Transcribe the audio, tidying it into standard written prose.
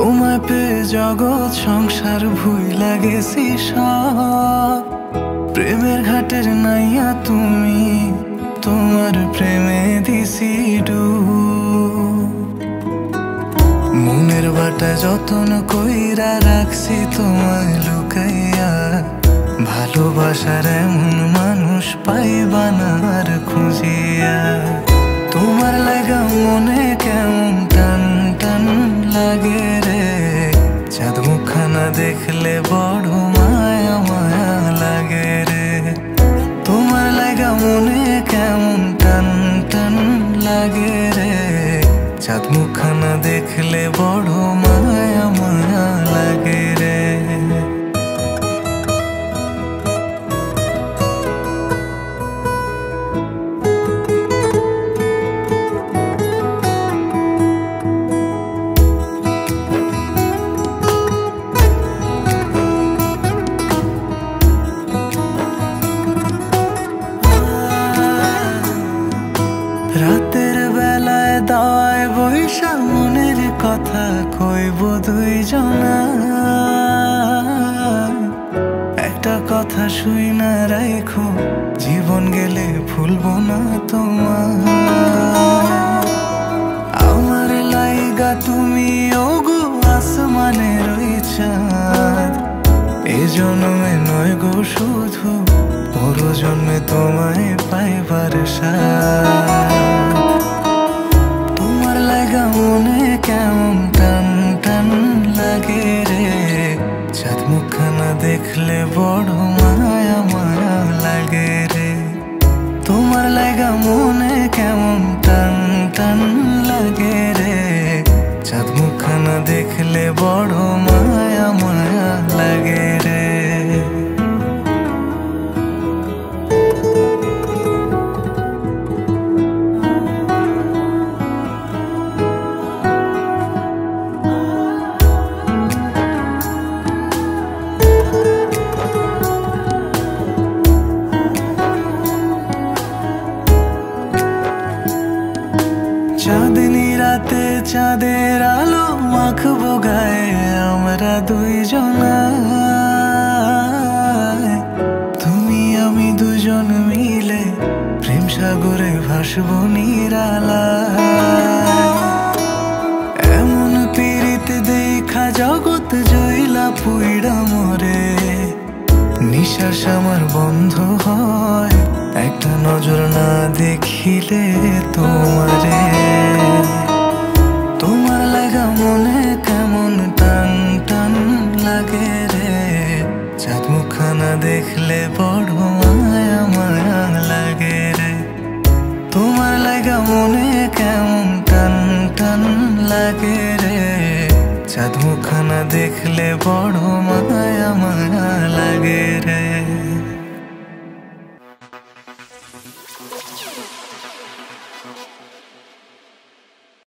তোমায় পেয়ে জগৎ সংসার ভুইলা গেছি সব। প্রেমের ঘাটের নাইয়া তুমি, তোমার প্রেমে দিছি ডুব। মনের বাটায় যতন কইরা রাখছি তোমায় লুকাইয়া, ভালোবাসার এমন মানুষ পাইবা না আর খুঁজিয়া। তোমার লাগা মনে কেমন টান টান লাগে রে, চাঁদ মুখখানা দেখলে বড় মায়া মায়া লাগে রে। তোমার লাগা মনে কেমন টান টান লাগে রে, চাঁদ মুখখানা দেখলে বড় মায়া মায়া লাগে রে। রাতের বেলায় দাওয়ায় বৈশা মনের কথা কইব দুইজনা। একটা কথা শুই না রাইখো, জীবন গেলে ভুলবো না তোমার। আমার লাইগা তুমি ওগো আসমানের ওই চাঁদ, এ জন্মে নয় গো শুধু, পর জন্মে তোমায় পাইবার সাথ। তোমার লাগা মনে কেমন টান টান লাগে রে, চাঁদ মুখখানা দেখলে বড় মায়া মায়া লাগে রে। তোমার লাগা মনে কেমন টান টান লাগে রে, চাঁদ মুখখানা দেখলে বড় মায়া মায়া লাগে রে। চাঁদনি রাতে চাঁদের আলো মাখবো গায়ে আমরা দুইজনা। তুমি আমি দুজন মিলে প্রেম সাগরে ভাসবো নিরালায়। এমন পীড়িত দেখা জগৎ জইলা পুইড়া মরে, নিঃশ্বাস আমার বন্ধ হয় একটা নজর না দেখিলে তোমারে। তোমার লাগা মনে কেমন টান টান লাগে রে, চাঁদ মুখখানা দেখলে বড় মায়া মায়া লাগে রে। তোমার লাগা মনে কেমন টান টান লাগে রে, চাঁদ মুখখানা দেখলে বড় মায়া মায়া লাগে রে।